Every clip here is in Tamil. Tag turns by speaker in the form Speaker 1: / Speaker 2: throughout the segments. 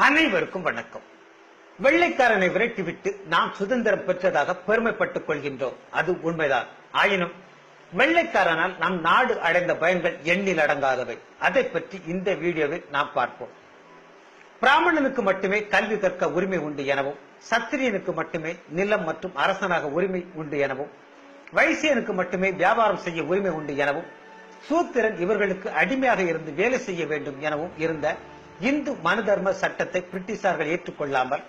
Speaker 1: அனைவருக்கும் வணக்கம். வெள்ளைக்காரனை விரட்டிவிட்டு நாம் சுதந்திரம் பெற்றதாக பெருமைப்பட்டுக் கொள்கின்றோம். அது உண்மைதான். ஆயினும் வெள்ளைக்காரனால் நம் நாடு அடைந்த பயன்கள் எண்ணில் அடங்காதவை. அதை பற்றி இந்த வீடியோவில் நாம் பார்ப்போம். பிராமணனுக்கு மட்டுமே கல்வி கற்க உரிமை உண்டு எனவும், சத்திரியனுக்கு மட்டுமே நிலம் மற்றும் அரசனாக உரிமை உண்டு எனவும், வைசியனுக்கு மட்டுமே வியாபாரம் செய்ய உரிமை உண்டு எனவும், சூத்திரன் இவர்களுக்கு அடிமையாக இருந்து வேலை செய்ய வேண்டும் எனவும் இருந்த இந்து மனு தர்ம சட்டத்தை பிரிட்டிஷார்கள் ஏற்றுக்கொள்ளாமல்,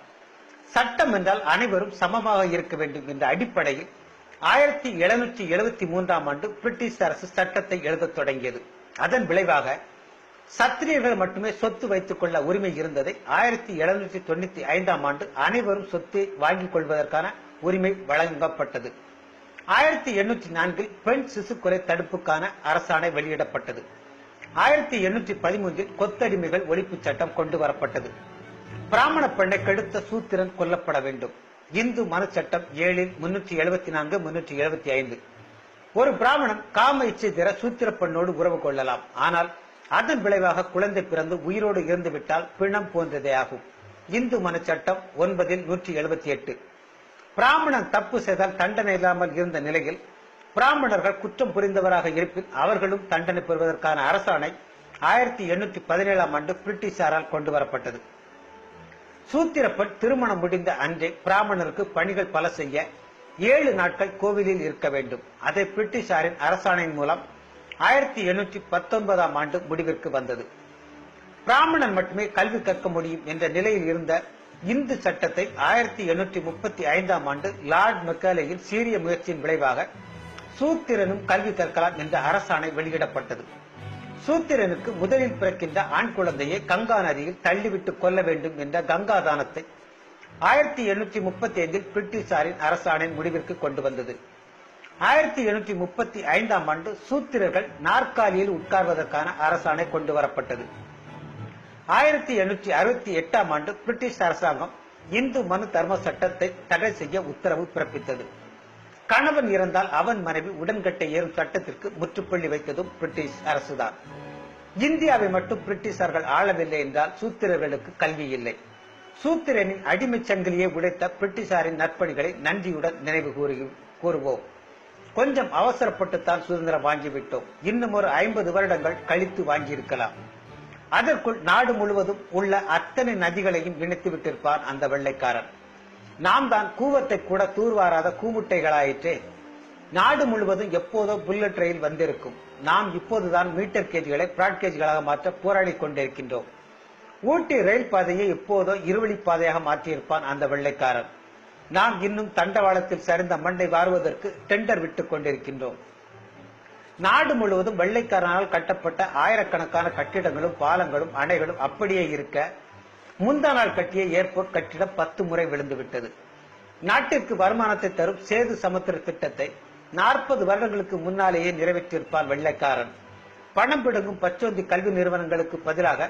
Speaker 1: சட்டம் என்றால் அனைவரும் சமமாக இருக்க வேண்டும் என்ற அடிப்படையில் 1773 பிரிட்டிஷ் அரசு சட்டத்தை எழுதத் தொடங்கியது. அதன் விளைவாக சத்திரியர்கள் மட்டுமே சொத்து வைத்துக் கொள்ள உரிமை இருந்ததை 1795 அனைவரும் சொத்தை வாங்கிக் கொள்வதற்கான உரிமை வழங்கப்பட்டது. 1804 பெண் சிசு கொலை தடுப்புக்கான அரசாணை வெளியிடப்பட்டது. 1813 கொத்தடிமைகள் ஒழிப்பு சட்டம் கொண்டு வரப்பட்டது. பிராமண பெண்ணை கெடுத்த சூத்திரன் கொல்லப்பட வேண்டும். இந்து மனு சட்டம் 7 374 375. ஒரு பிராமணன் காம இச்சை தர சூத்திர பெண்ணோடு உறவு கொள்ளலாம். ஆனால் அதன் விளைவாக குழந்தை பிறந்து உயிரோடு இருந்துவிட்டால் பிணம் போன்றதே ஆகும். இந்து மனு சட்டம் 9 178. பிராமணன் தப்பு செய்தால் தண்டனை இல்லாமல் இருந்த நிலையில் பிராமணர்கள் குற்றம் புரிந்தவராக இருப்பின் அவர்களும் தண்டனை பெறுவதற்கான அரசாணை 1817 பிரிட்டிஷாரால் கொண்டு வரப்பட்டது. சூத்திரப்பெண் திருமணம் முடிந்த அன்றே பிராமணருக்கு பணிகள் பல செய்ய 7 நாட்கள் கோவிலில் இருக்க வேண்டும். அதை பிரிட்டிஷாரின் அரசாணையின் மூலம் 1819 முடிவிற்கு வந்தது. பிராமணன் மட்டுமே கல்வி கற்க முடியும் என்ற நிலையில் இருந்த இந்து சட்டத்தை 1835 லார்ட் மெக்காலேயின் சீரிய முயற்சியின் விளைவாக சூத்திரனும் கல்வி கற்கலாம் என்ற அரசாணை வெளியிடப்பட்டது. சூத்திரனுக்கு முதலில் பிறக்கின்ற ஆண் குழந்தையை கங்கா நதியில் தள்ளிவிட்டு கொள்ள வேண்டும் என்ற கங்காதானத்தை 1835 பிரிட்டிஷாரின் அரசாணை முடிவிற்கு கொண்டு வந்தது. 1835 சூத்திரர்கள் நாற்காலியில் உட்கார்வதற்கான அரசாணை கொண்டு வரப்பட்டது. 1868 பிரிட்டிஷ் அரசாங்கம் இந்து மனு தர்ம சட்டத்தை தடை செய்ய உத்தரவு பிறப்பித்தது. கணவன் இறந்தால் அவன் மனைவி உடன்கட்டை ஏறும் சட்டத்திற்கு முற்றுப்புள்ளி வைத்ததும் பிரிட்டிஷ் அரசுதான். இந்தியாவை மட்டும் பிரிட்டிஷார்கள் ஆளவில்லை என்றால் சூத்திரர்களுக்கு கல்வி இல்லை. சூத்திரனின் அடிமை சங்கிலியை உடைத்த பிரிட்டிஷாரின் நற்பணிகளை நன்றியுடன் நினைவு கூறுவோம். கொஞ்சம் அவசரப்பட்டுத்தான் சுதந்திரம் வாங்கிவிட்டோம். இன்னும் ஒரு 50 வருடங்கள் கழித்து வாங்கியிருக்கலாம். அதற்குள் நாடு முழுவதும் உள்ள அத்தனை நதிகளையும் இணைத்து விட்டிருப்பான் அந்த வெள்ளைக்காரன். நாம் தான் கூவத்தை கூட தூர்வாராத கூமுட்டைகளாயிற்றே. நாடு முழுவதும் எப்போதோ புல்லட் ரயில் வந்திருக்கும். நாம் இப்போதுதான் மீட்டர் கேஜ்களை பிராட் கேஜ்களாக மாற்ற போராடி கொண்டிருக்கின்றோம். ஊட்டி ரயில் பாதையை எப்போதோ இருவழி பாதையாக மாற்றியிருப்பான் அந்த வெள்ளைக்காரன். நாம் இன்னும் தண்டவாளத்தில் சரிந்த மண்ணை வாருவதற்கு டெண்டர் விட்டுக் கொண்டிருக்கின்றோம். நாடு முழுவதும் வெள்ளைக்காரனால் கட்டப்பட்ட ஆயிரக்கணக்கான கட்டிடங்களும் பாலங்களும் அணைகளும் அப்படியே இருக்க, முந்தா நாள் கட்டிய ஏர்போர்ட் கட்டிடம் 10 முறை விழுந்துவிட்டது. நாட்டிற்கு வருமானத்தை தரும் சேது சமுத்திர திட்டத்தை 40 வருடங்களுக்கு முன்னாலேயே நிறைவேற்றியிருப்பான் வெள்ளைக்காரன். பணம் பிடுங்கும் பச்சோந்தி கல்வி நிறுவனங்களுக்கு பதிலாக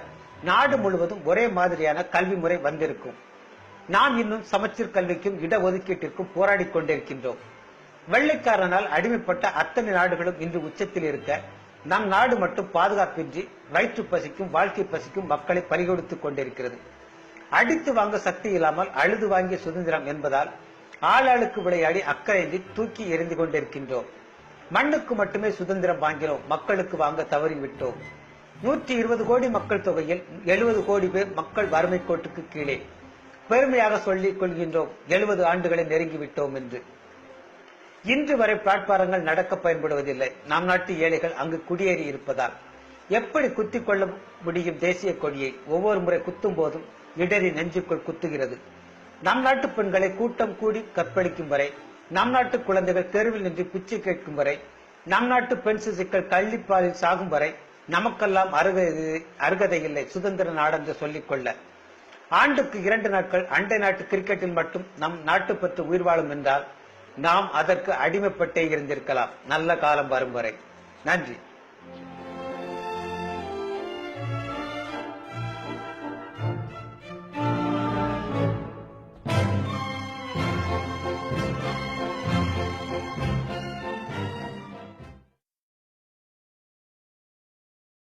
Speaker 1: நாடு முழுவதும் ஒரே மாதிரியான கல்வி முறை வந்திருக்கும். நாம் இன்னும் சமச்சீர் கல்விக்கும் இடஒதுக்கீட்டிற்கும் போராடி கொண்டிருக்கின்றோம். வெள்ளைக்காரனால் அடிமைப்பட்ட அத்தனை நாடுகளும் இன்று உச்சத்தில் இருக்க, நம் நாடு மட்டும் பாதுகாப்பின்றி வயிற்று பசிக்கும் வாழ்க்கை பசிக்கும் மக்களை பறிகொடுத்துக் கொண்டிருக்கிறது. அடித்து வாங்க சக்தி இல்லாமல் அழுது வாங்கிய சுதந்திரம் என்பதால் ஆளாளுக்கு விளையாடி அக்கறையின்றி தூக்கி எறிந்து கொண்டிருக்கின்றோம். மண்ணுக்கு மட்டுமே சுதந்திரம் வாங்கினோம், மக்களுக்கு வாங்க தவறிவிட்டோம். 120 கோடி மக்கள் தொகையில் 70 கோடி பேர் மக்கள் வறுமை கோட்டுக்கு கீழே. பெருமையாக சொல்லிக் கொள்கின்றோம் 70 ஆண்டுகளை நெருங்கிவிட்டோம் என்று. இன்று வரை பிளாட்பாரங்கள் நடக்க பயன்படுவதில்லை. நம் நாட்டு ஏழைகள் அங்கு குடியேறி இருப்பதால் எப்படி குத்திக் கொள்ள முடியும் தேசிய கொடியை? ஒவ்வொரு முறை குத்தும் போதும் இடறி நெஞ்சுக்குள் குத்துகிறது. நம் நாட்டு பெண்களை கூட்டம் கூடி கற்பழிக்கும் வரை, நம் நாட்டு குழந்தைகள் தெருவில் நின்று பிச்சை கேட்கும் வரை, நம் நாட்டு பெண் சிசுக்கள் கள்ளிப்பாலில் சாகும் வரை நமக்கெல்லாம் அருகதை இல்லை சுதந்திர நாடென்று சொல்லிக் கொள்ள. ஆண்டுக்கு 2 நாட்கள் அண்டை நாட்டு கிரிக்கெட்டில் மட்டும் நம் நாட்டு பற்று உயிர் வாழும் என்றால் நாம் அதற்கு அடிமைப்பட்டே இருந்திருக்கலாம் நல்ல காலம் வரும் வரை. நன்றி.